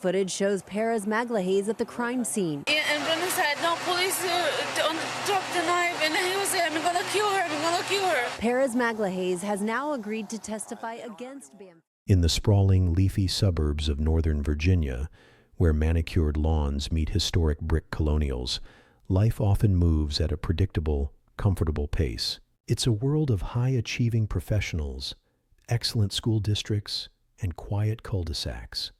footage shows Perez Magalhaes at the crime scene. And Brenda said, no, police don't drop the knife. And he was saying, I'm going to kill her, I'm going to kill her. Perez Magalhaes has now agreed to testify against Bam. In the sprawling, leafy suburbs of Northern Virginia, where manicured lawns meet historic brick colonials, life often moves at a predictable, comfortable pace. It's a world of high-achieving professionals, excellent school districts, and quiet cul-de-sacs.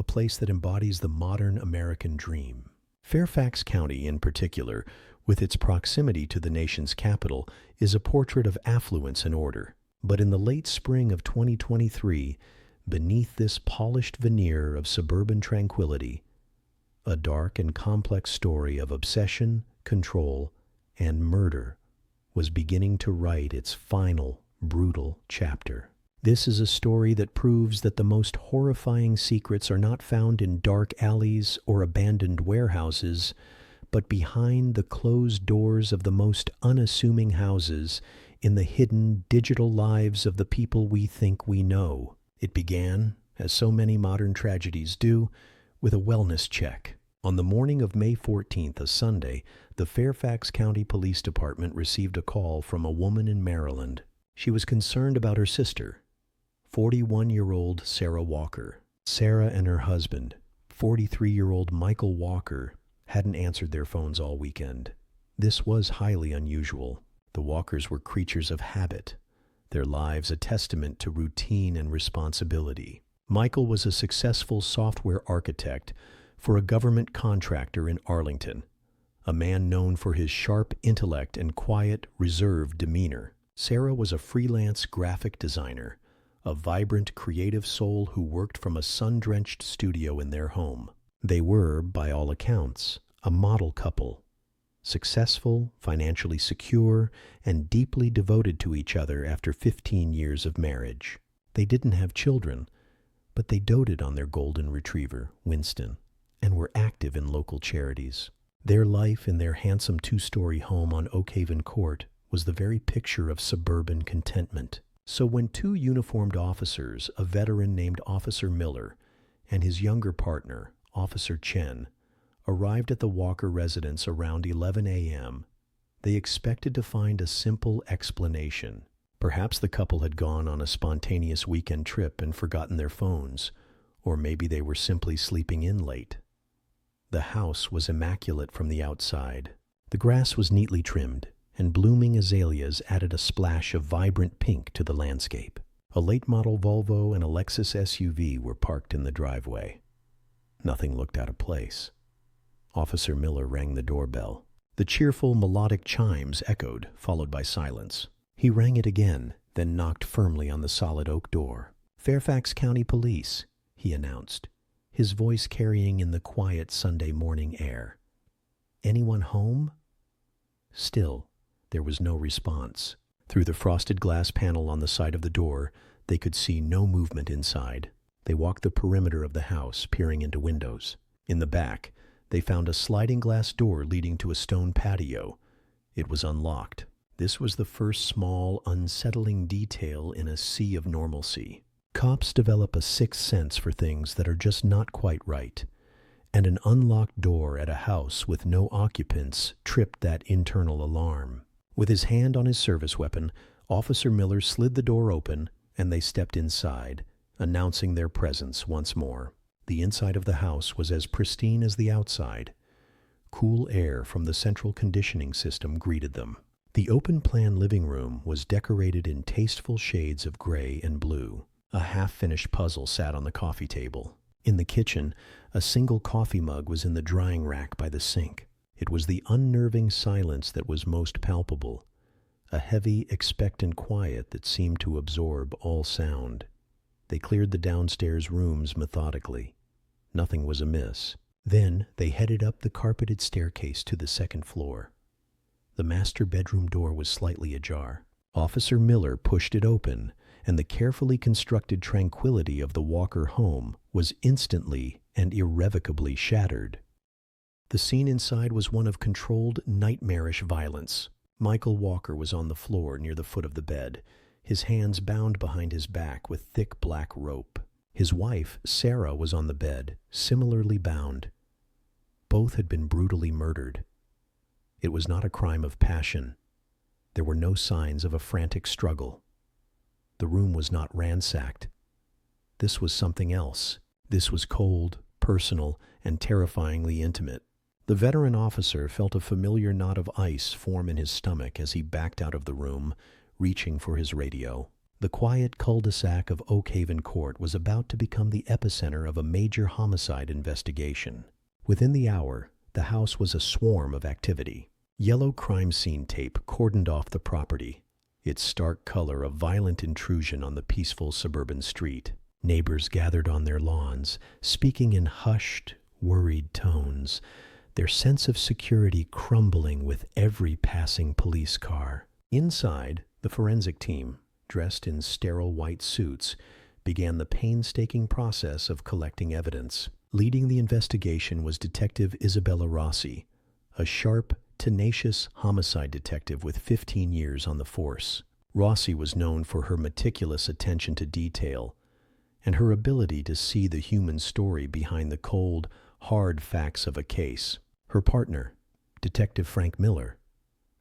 A place that embodies the modern American dream. Fairfax County, in particular, with its proximity to the nation's capital, is a portrait of affluence and order. But in the late spring of 2023, beneath this polished veneer of suburban tranquility, a dark and complex story of obsession, control, and murder was beginning to write its final, brutal chapter. This is a story that proves that the most horrifying secrets are not found in dark alleys or abandoned warehouses, but behind the closed doors of the most unassuming houses in the hidden digital lives of the people we think we know. It began, as so many modern tragedies do, with a wellness check. On the morning of May 14th, a Sunday, the Fairfax County Police Department received a call from a woman in Maryland. She was concerned about her sister, 41-year-old Sarah Walker. Sarah and her husband, 43-year-old Michael Walker, hadn't answered their phones all weekend. This was highly unusual. The Walkers were creatures of habit, their lives a testament to routine and responsibility. Michael was a successful software architect for a government contractor in Arlington, a man known for his sharp intellect and quiet, reserved demeanor. Sarah was a freelance graphic designer, a vibrant, creative soul who worked from a sun-drenched studio in their home. They were, by all accounts, a model couple, successful, financially secure, and deeply devoted to each other after 15 years of marriage. They didn't have children, but they doted on their golden retriever, Winston, and were active in local charities. Their life in their handsome two-story home on Oakhaven Court was the very picture of suburban contentment. So when two uniformed officers, a veteran named Officer Miller and his younger partner, Officer Chen, arrived at the Walker residence around 11 a.m., they expected to find a simple explanation. Perhaps the couple had gone on a spontaneous weekend trip and forgotten their phones, or maybe they were simply sleeping in late. The house was immaculate from the outside. The grass was neatly trimmed, and blooming azaleas added a splash of vibrant pink to the landscape. A late-model Volvo and a Lexus SUV were parked in the driveway. Nothing looked out of place. Officer Miller rang the doorbell. The cheerful, melodic chimes echoed, followed by silence. He rang it again, then knocked firmly on the solid oak door. "Fairfax County Police," he announced, his voice carrying in the quiet Sunday morning air. "Anyone home?" Still, there was no response. Through the frosted glass panel on the side of the door, they could see no movement inside. They walked the perimeter of the house, peering into windows. In the back, they found a sliding glass door leading to a stone patio. It was unlocked. This was the first small, unsettling detail in a sea of normalcy. Cops develop a sixth sense for things that are just not quite right, and an unlocked door at a house with no occupants tripped that internal alarm. With his hand on his service weapon, Officer Miller slid the door open, and they stepped inside, announcing their presence once more. The inside of the house was as pristine as the outside. Cool air from the central conditioning system greeted them. The open-plan living room was decorated in tasteful shades of gray and blue. A half-finished puzzle sat on the coffee table. In the kitchen, a single coffee mug was in the drying rack by the sink. It was the unnerving silence that was most palpable, a heavy, expectant quiet that seemed to absorb all sound. They cleared the downstairs rooms methodically. Nothing was amiss. Then they headed up the carpeted staircase to the second floor. The master bedroom door was slightly ajar. Officer Miller pushed it open, and the carefully constructed tranquility of the Walker home was instantly and irrevocably shattered. The scene inside was one of controlled, nightmarish violence. Michael Walker was on the floor near the foot of the bed, his hands bound behind his back with thick black rope. His wife, Sarah, was on the bed, similarly bound. Both had been brutally murdered. It was not a crime of passion. There were no signs of a frantic struggle. The room was not ransacked. This was something else. This was cold, personal, and terrifyingly intimate. The veteran officer felt a familiar knot of ice form in his stomach as he backed out of the room, reaching for his radio. The quiet cul-de-sac of Oak Haven Court was about to become the epicenter of a major homicide investigation. Within the hour, the house was a swarm of activity. Yellow crime scene tape cordoned off the property, its stark color a violent intrusion on the peaceful suburban street. Neighbors gathered on their lawns, speaking in hushed, worried tones, their sense of security crumbling with every passing police car. Inside, the forensic team, dressed in sterile white suits, began the painstaking process of collecting evidence. Leading the investigation was Detective Isabella Rossi, a sharp, tenacious homicide detective with 15 years on the force. Rossi was known for her meticulous attention to detail and her ability to see the human story behind the cold, hard facts of a case. Her partner, Detective Frank Miller,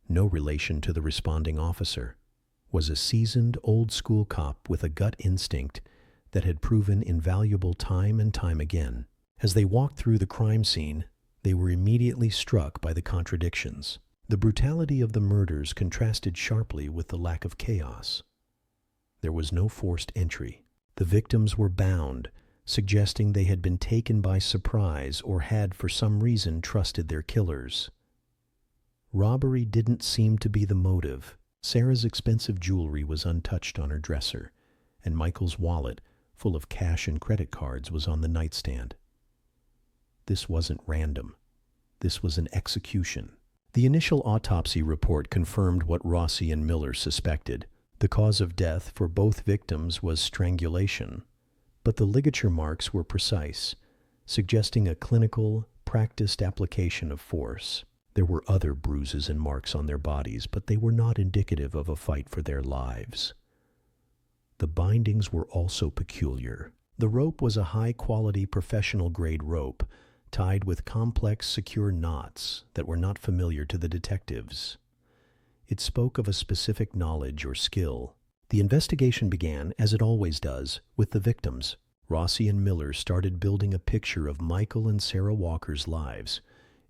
no relation to the responding officer, was a seasoned, old-school cop with a gut instinct that had proven invaluable time and time again. As they walked through the crime scene, they were immediately struck by the contradictions. The brutality of the murders contrasted sharply with the lack of chaos. There was no forced entry. The victims were bound, suggesting they had been taken by surprise or had for some reason trusted their killers. Robbery didn't seem to be the motive. Sarah's expensive jewelry was untouched on her dresser, and Michael's wallet, full of cash and credit cards, was on the nightstand. This wasn't random. This was an execution. The initial autopsy report confirmed what Rossi and Miller suspected. The cause of death for both victims was strangulation, but the ligature marks were precise, suggesting a clinical, practiced application of force. There were other bruises and marks on their bodies, but they were not indicative of a fight for their lives. The bindings were also peculiar. The rope was a high-quality professional-grade rope, tied with complex, secure knots that were not familiar to the detectives. It spoke of a specific knowledge or skill. The investigation began, as it always does, with the victims. Rossi and Miller started building a picture of Michael and Sarah Walker's lives,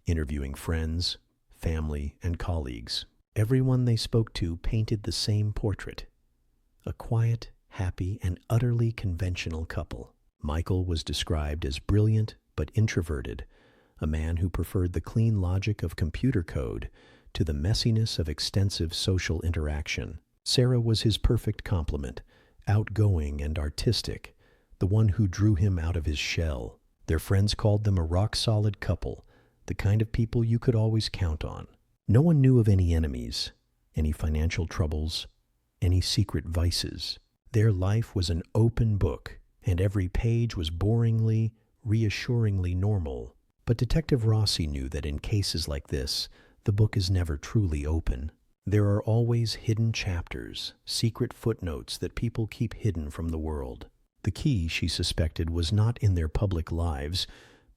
interviewing friends, family, and colleagues. Everyone they spoke to painted the same portrait: a quiet, happy, and utterly conventional couple. Michael was described as brilliant but introverted, a man who preferred the clean logic of computer code to the messiness of extensive social interaction. Sarah was his perfect complement, outgoing and artistic, the one who drew him out of his shell. Their friends called them a rock-solid couple, the kind of people you could always count on. No one knew of any enemies, any financial troubles, any secret vices. Their life was an open book, and every page was boringly, reassuringly normal. But Detective Rossi knew that in cases like this, the book is never truly open. There are always hidden chapters, secret footnotes that people keep hidden from the world. The key, she suspected, was not in their public lives,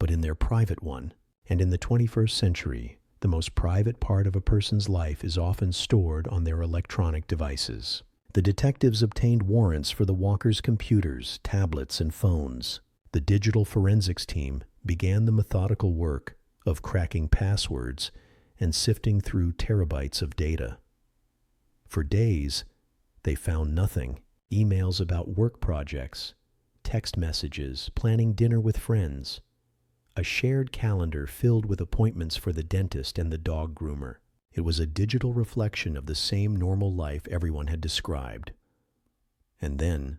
but in their private one. And in the 21st century, the most private part of a person's life is often stored on their electronic devices. The detectives obtained warrants for the Walkers' computers, tablets, and phones. The digital forensics team began the methodical work of cracking passwords and sifting through terabytes of data. For days, they found nothing. Emails about work projects, text messages, planning dinner with friends, a shared calendar filled with appointments for the dentist and the dog groomer. It was a digital reflection of the same normal life everyone had described. And then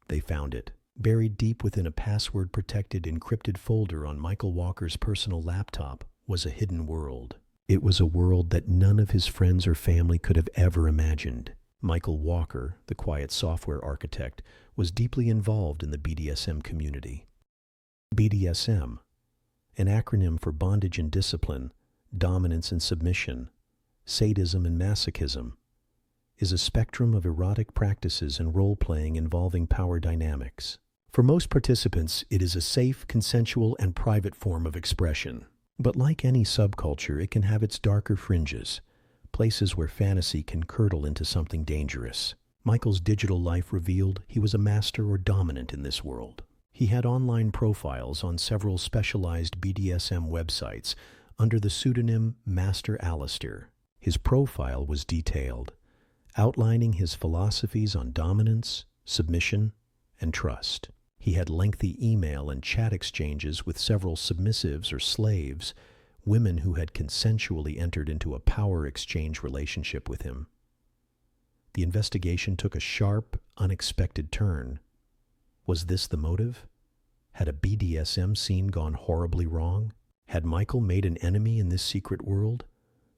they found it. Buried deep within a password-protected encrypted folder on Michael Walker's personal laptop was a hidden world. It was a world that none of his friends or family could have ever imagined. Michael Walker, the quiet software architect, was deeply involved in the BDSM community. BDSM, an acronym for bondage and discipline, dominance and submission, sadism and masochism, is a spectrum of erotic practices and role-playing involving power dynamics. For most participants, it is a safe, consensual, and private form of expression. But like any subculture, it can have its darker fringes, places where fantasy can curdle into something dangerous. Michael's digital life revealed he was a master or dominant in this world. He had online profiles on several specialized BDSM websites under the pseudonym Master Alistair. His profile was detailed, outlining his philosophies on dominance, submission, and trust. He had lengthy email and chat exchanges with several submissives or slaves, women who had consensually entered into a power exchange relationship with him. The investigation took a sharp, unexpected turn. Was this the motive? Had a BDSM scene gone horribly wrong? Had Michael made an enemy in this secret world?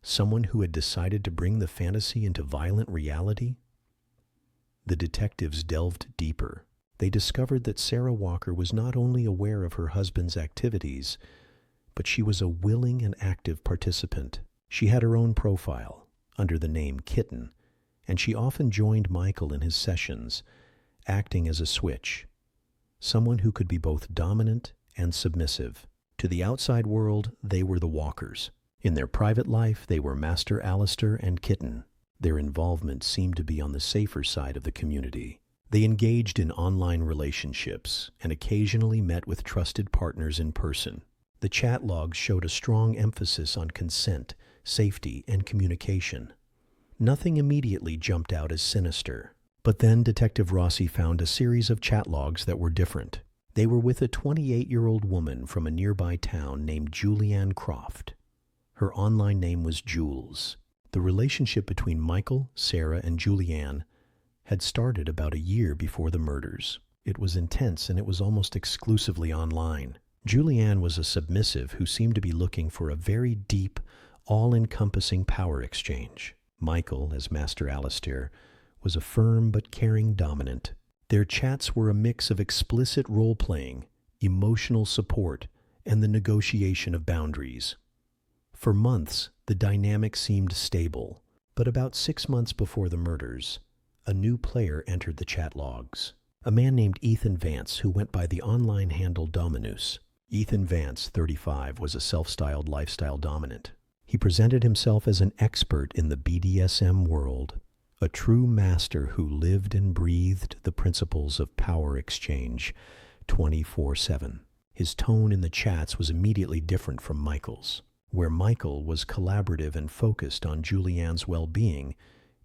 Someone who had decided to bring the fantasy into violent reality? The detectives delved deeper. They discovered that Sarah Walker was not only aware of her husband's activities, but she was a willing and active participant. She had her own profile, under the name Kitten, and she often joined Michael in his sessions, acting as a switch, someone who could be both dominant and submissive. To the outside world, they were the Walkers. In their private life, they were Master Alistair and Kitten. Their involvement seemed to be on the safer side of the community. They engaged in online relationships and occasionally met with trusted partners in person. The chat logs showed a strong emphasis on consent, safety, and communication. Nothing immediately jumped out as sinister. But then Detective Rossi found a series of chat logs that were different. They were with a 28-year-old woman from a nearby town named Julianne Croft. Her online name was Jules. The relationship between Michael, Sarah, and Julianne had started about a year before the murders. It was intense and it was almost exclusively online. Julianne was a submissive who seemed to be looking for a very deep, all-encompassing power exchange. Michael, as Master Alistair, was a firm but caring dominant. Their chats were a mix of explicit role-playing, emotional support, and the negotiation of boundaries. For months, the dynamic seemed stable, but about 6 months before the murders, a new player entered the chat logs. A man named Ethan Vance, who went by the online handle Dominus. Ethan Vance, 35, was a self-styled lifestyle dominant. He presented himself as an expert in the BDSM world, a true master who lived and breathed the principles of power exchange 24/7. His tone in the chats was immediately different from Michael's. Where Michael was collaborative and focused on Julianne's well-being,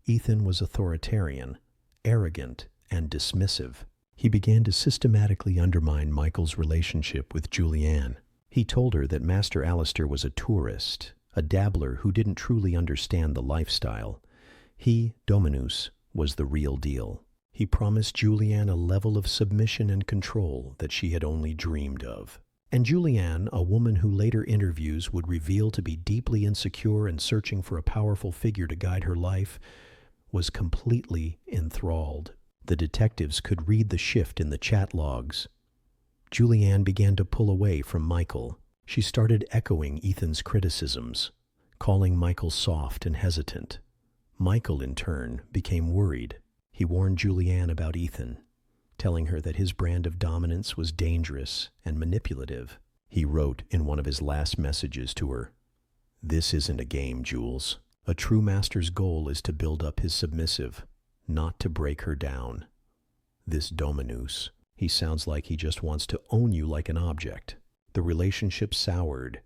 Ethan was authoritarian, arrogant, and dismissive. He began to systematically undermine Michael's relationship with Julianne. He told her that Master Alistair was a tourist, a dabbler who didn't truly understand the lifestyle. He, Dominus, was the real deal. He promised Julianne a level of submission and control that she had only dreamed of. And Julianne, a woman who later interviews would reveal to be deeply insecure and searching for a powerful figure to guide her life, was completely enthralled. The detectives could read the shift in the chat logs. Julianne began to pull away from Michael. She started echoing Ethan's criticisms, calling Michael soft and hesitant. Michael, in turn, became worried. He warned Julianne about Ethan, telling her that his brand of dominance was dangerous and manipulative. He wrote in one of his last messages to her, "This isn't a game, Jules. A true master's goal is to build up his submissive, not to break her down. This Dominus, he sounds like he just wants to own you like an object." The relationship soured,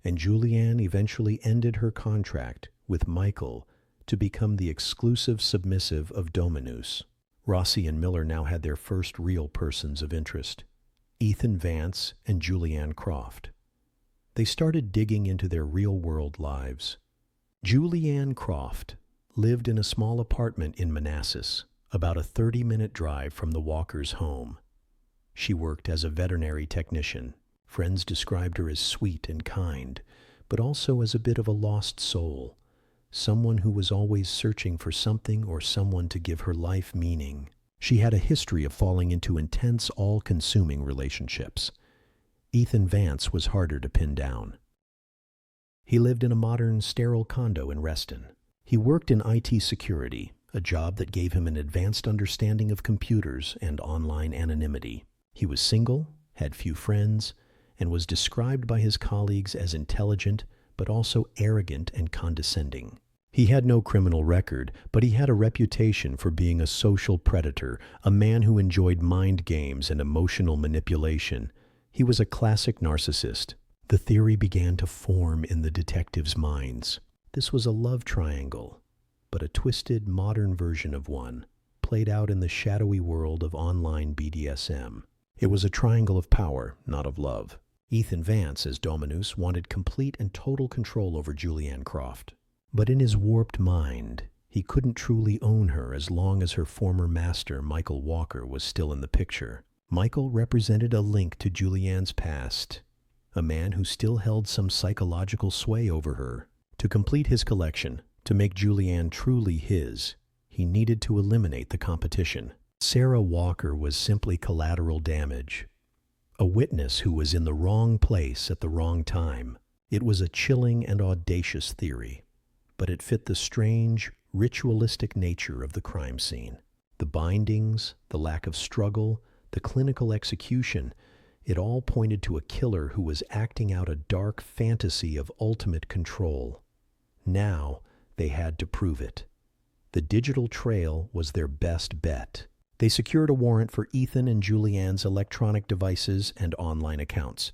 and Julianne eventually ended her contract with Michael to become the exclusive submissive of Dominus. Rossi and Miller now had their first real persons of interest, Ethan Vance and Julianne Croft. They started digging into their real-world lives. Julianne Croft lived in a small apartment in Manassas, about a 30-minute drive from the Walkers' home. She worked as a veterinary technician. Friends described her as sweet and kind, but also as a bit of a lost soul, someone who was always searching for something or someone to give her life meaning. She had a history of falling into intense, all-consuming relationships. Ethan Vance was harder to pin down. He lived in a modern, sterile condo in Reston. He worked in IT security, a job that gave him an advanced understanding of computers and online anonymity. He was single, had few friends, and was described by his colleagues as intelligent but also arrogant and condescending. He had no criminal record, but he had a reputation for being a social predator, a man who enjoyed mind games and emotional manipulation. He was a classic narcissist. The theory began to form in the detectives' minds. This was a love triangle, but a twisted, modern version of one, played out in the shadowy world of online BDSM. It was a triangle of power, not of love. Ethan Vance, as Dominus, wanted complete and total control over Julianne Croft. But in his warped mind, he couldn't truly own her as long as her former master, Michael Walker, was still in the picture. Michael represented a link to Julianne's past, a man who still held some psychological sway over her. To complete his collection, to make Julianne truly his, he needed to eliminate the competition. Sarah Walker was simply collateral damage, a witness who was in the wrong place at the wrong time. It was a chilling and audacious theory, but it fit the strange, ritualistic nature of the crime scene. The bindings, the lack of struggle, the clinical execution, it all pointed to a killer who was acting out a dark fantasy of ultimate control. Now, they had to prove it. The digital trail was their best bet. They secured a warrant for Ethan and Julianne's electronic devices and online accounts.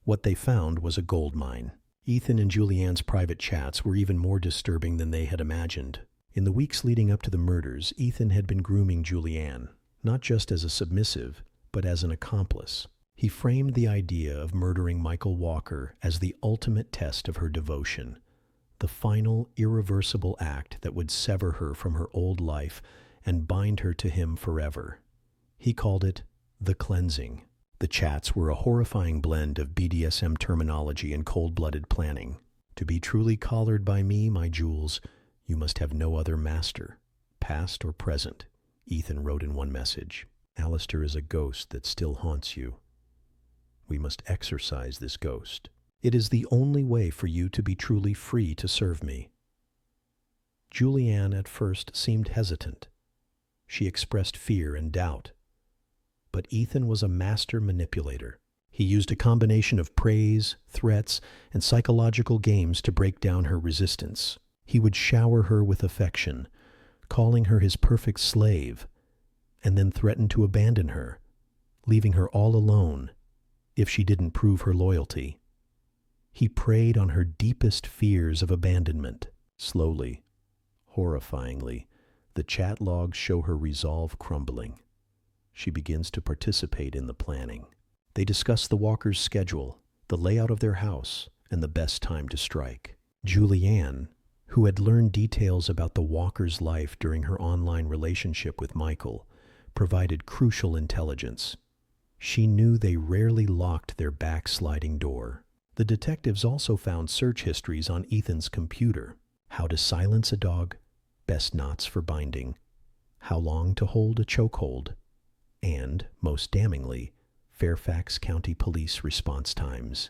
What they found was a goldmine. Ethan and Julianne's private chats were even more disturbing than they had imagined. In the weeks leading up to the murders, Ethan had been grooming Julianne, not just as a submissive, but as an accomplice. He framed the idea of murdering Michael Walker as the ultimate test of her devotion, the final, irreversible act that would sever her from her old life and bind her to him forever. He called it the cleansing. The chats were a horrifying blend of BDSM terminology and cold-blooded planning. To be truly collared by me, my jewels, you must have no other master, past or present, Ethan wrote in one message. Alistair is a ghost that still haunts you. We must exorcise this ghost. It is the only way for you to be truly free to serve me. Julianne at first seemed hesitant. She expressed fear and doubt. But Ethan was a master manipulator. He used a combination of praise, threats, and psychological games to break down her resistance. He would shower her with affection, calling her his perfect slave, and then threaten to abandon her, leaving her all alone if she didn't prove her loyalty. He preyed on her deepest fears of abandonment. Slowly, horrifyingly, the chat logs show her resolve crumbling. She begins to participate in the planning. They discuss the Walkers' schedule, the layout of their house, and the best time to strike. Julianne, who had learned details about the Walkers' life during her online relationship with Michael, provided crucial intelligence. She knew they rarely locked their backsliding door. The detectives also found search histories on Ethan's computer. How to silence a dog, best knots for binding, how long to hold a chokehold, and, most damningly, Fairfax County Police response times.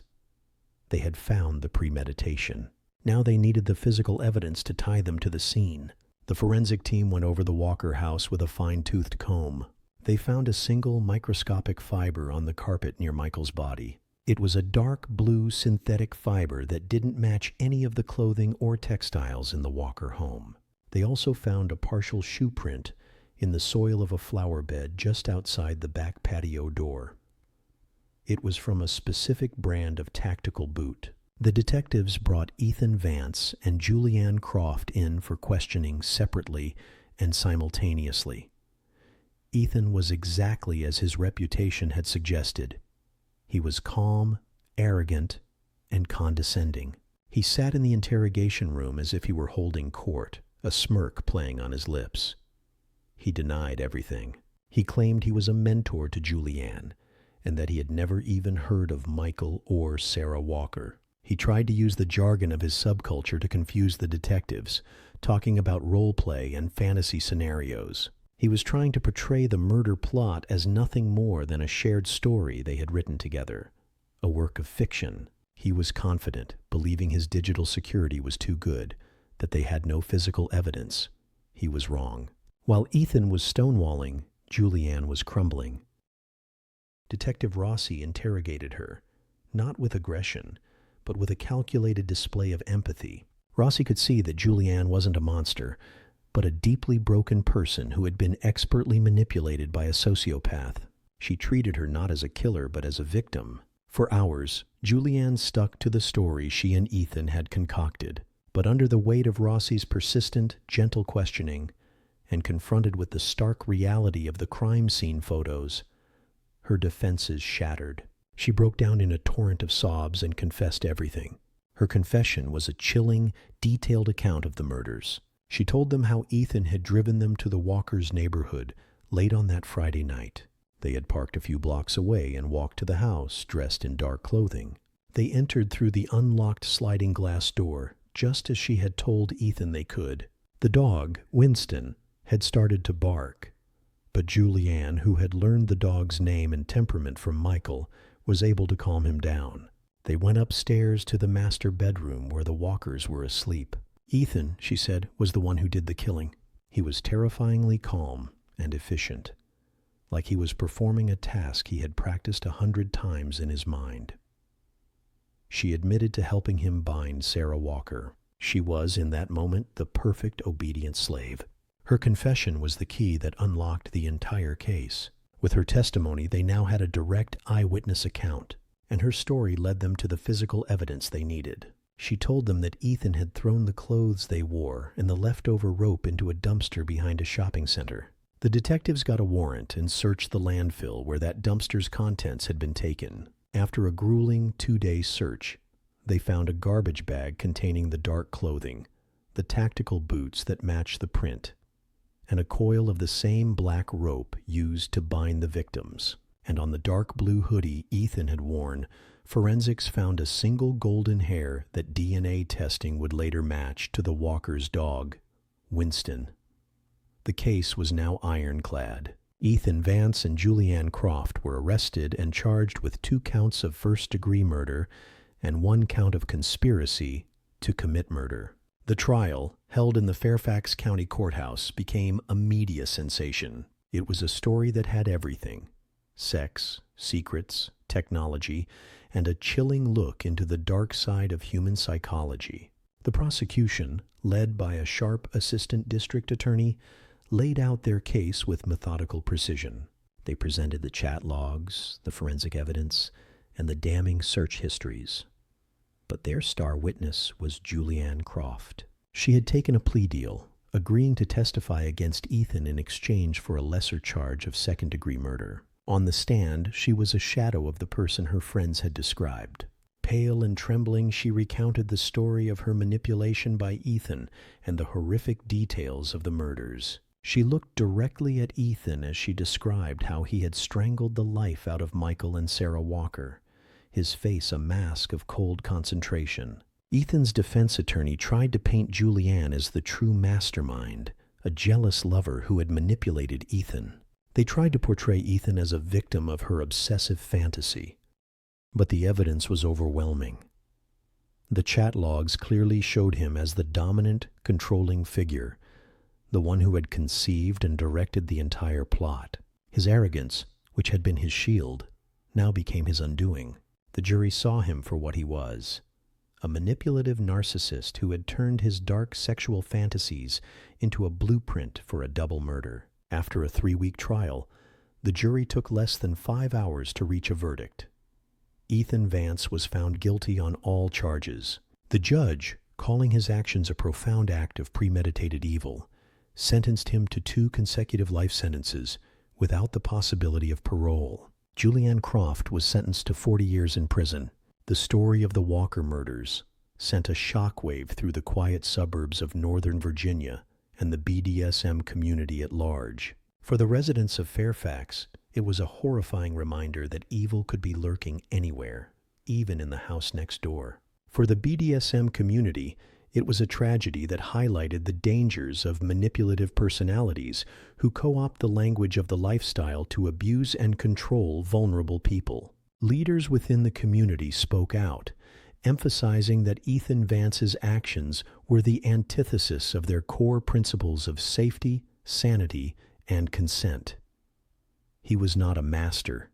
They had found the premeditation. Now they needed the physical evidence to tie them to the scene. The forensic team went over the Walker house with a fine-toothed comb. They found a single microscopic fiber on the carpet near Michael's body. It was a dark blue synthetic fiber that didn't match any of the clothing or textiles in the Walker home. They also found a partial shoe print in the soil of a flower bed just outside the back patio door. It was from a specific brand of tactical boot. The detectives brought Ethan Vance and Julianne Croft in for questioning separately and simultaneously. Ethan was exactly as his reputation had suggested. He was calm, arrogant, and condescending. He sat in the interrogation room as if he were holding court, a smirk playing on his lips. He denied everything. He claimed he was a mentor to Julianne, and that he had never even heard of Michael or Sarah Walker. He tried to use the jargon of his subculture to confuse the detectives, talking about role play and fantasy scenarios. He was trying to portray the murder plot as nothing more than a shared story they had written together, a work of fiction. He was confident, believing his digital security was too good, that they had no physical evidence. He was wrong. While Ethan was stonewalling, Julianne was crumbling. Detective Rossi interrogated her, not with aggression, but with a calculated display of empathy. Rossi could see that Julianne wasn't a monster, but a deeply broken person who had been expertly manipulated by a sociopath. She treated her not as a killer, but as a victim. For hours, Julianne stuck to the story she and Ethan had concocted. But under the weight of Rossi's persistent, gentle questioning, and confronted with the stark reality of the crime scene photos, her defenses shattered. She broke down in a torrent of sobs and confessed everything. Her confession was a chilling, detailed account of the murders. She told them how Ethan had driven them to the Walkers' neighborhood late on that Friday night. They had parked a few blocks away and walked to the house dressed in dark clothing. They entered through the unlocked sliding glass door, just as she had told Ethan they could. The dog, Winston, had started to bark, but Julianne, who had learned the dog's name and temperament from Michael, was able to calm him down. They went upstairs to the master bedroom where the Walkers were asleep. Ethan, she said, was the one who did the killing. He was terrifyingly calm and efficient, like he was performing a task he had practiced 100 times in his mind. She admitted to helping him bind Sarah Walker. She was, in that moment, the perfect obedient slave. Her confession was the key that unlocked the entire case. With her testimony, they now had a direct eyewitness account, and her story led them to the physical evidence they needed. She told them that Ethan had thrown the clothes they wore and the leftover rope into a dumpster behind a shopping center. The detectives got a warrant and searched the landfill where that dumpster's contents had been taken. After a grueling 2-day search, they found a garbage bag containing the dark clothing, the tactical boots that matched the print, and a coil of the same black rope used to bind the victims. And on the dark blue hoodie Ethan had worn, forensics found a single golden hair that DNA testing would later match to the Walker's dog, Winston. The case was now ironclad. Ethan Vance and Julianne Croft were arrested and charged with 2 counts of first-degree murder and 1 count of conspiracy to commit murder. The trial, held in the Fairfax County Courthouse, became a media sensation. It was a story that had everything: sex, secrets, technology, and a chilling look into the dark side of human psychology. The prosecution, led by a sharp assistant district attorney, laid out their case with methodical precision. They presented the chat logs, the forensic evidence, and the damning search histories. But their star witness was Julianne Croft. She had taken a plea deal, agreeing to testify against Ethan in exchange for a lesser charge of second-degree murder. On the stand, she was a shadow of the person her friends had described. Pale and trembling, she recounted the story of her manipulation by Ethan and the horrific details of the murders. She looked directly at Ethan as she described how he had strangled the life out of Michael and Sarah Walker, his face a mask of cold concentration. Ethan's defense attorney tried to paint Julianne as the true mastermind, a jealous lover who had manipulated Ethan. They tried to portray Ethan as a victim of her obsessive fantasy, but the evidence was overwhelming. The chat logs clearly showed him as the dominant, controlling figure, the one who had conceived and directed the entire plot. His arrogance, which had been his shield, now became his undoing. The jury saw him for what he was: a manipulative narcissist who had turned his dark sexual fantasies into a blueprint for a double murder. After a 3-week trial, the jury took less than 5 hours to reach a verdict. Ethan Vance was found guilty on all charges. The judge, calling his actions a profound act of premeditated evil, sentenced him to 2 consecutive life sentences without the possibility of parole. Julianne Croft was sentenced to 40 years in prison. The story of the Walker murders sent a shockwave through the quiet suburbs of Northern Virginia and the BDSM community at large. For the residents of Fairfax, it was a horrifying reminder that evil could be lurking anywhere, even in the house next door. For the BDSM community, it was a tragedy that highlighted the dangers of manipulative personalities who co-opt the language of the lifestyle to abuse and control vulnerable people. Leaders within the community spoke out, emphasizing that Ethan Vance's actions were the antithesis of their core principles of safety, sanity, and consent. He was not a master.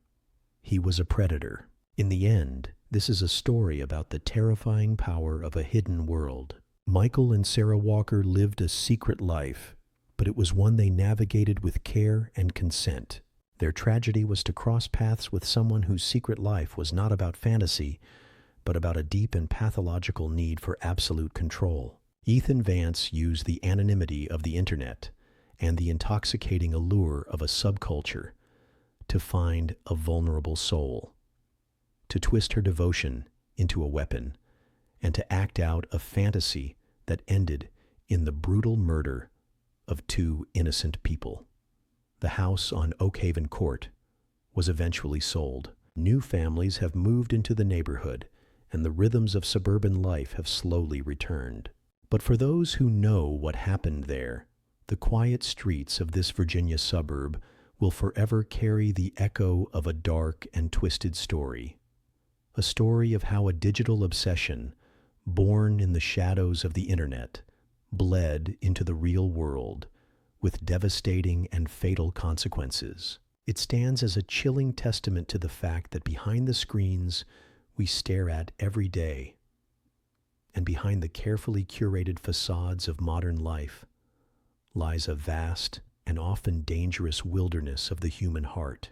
he was a predator. In the end, this is a story about the terrifying power of a hidden world. Michael and Sarah Walker lived a secret life, but it was one they navigated with care and consent. Their tragedy was to cross paths with someone whose secret life was not about fantasy, but about a deep and pathological need for absolute control. Ethan Vance used the anonymity of the internet and the intoxicating allure of a subculture to find a vulnerable soul, to twist her devotion into a weapon, and to act out a fantasy that ended in the brutal murder of two innocent people. The house on Oakhaven Court was eventually sold. New families have moved into the neighborhood, and the rhythms of suburban life have slowly returned. But for those who know what happened there, the quiet streets of this Virginia suburb will forever carry the echo of a dark and twisted story. A story of how a digital obsession, born in the shadows of the internet, bled into the real world with devastating and fatal consequences. It stands as a chilling testament to the fact that behind the screens we stare at every day, and behind the carefully curated facades of modern life, lies a vast and often dangerous wilderness of the human heart.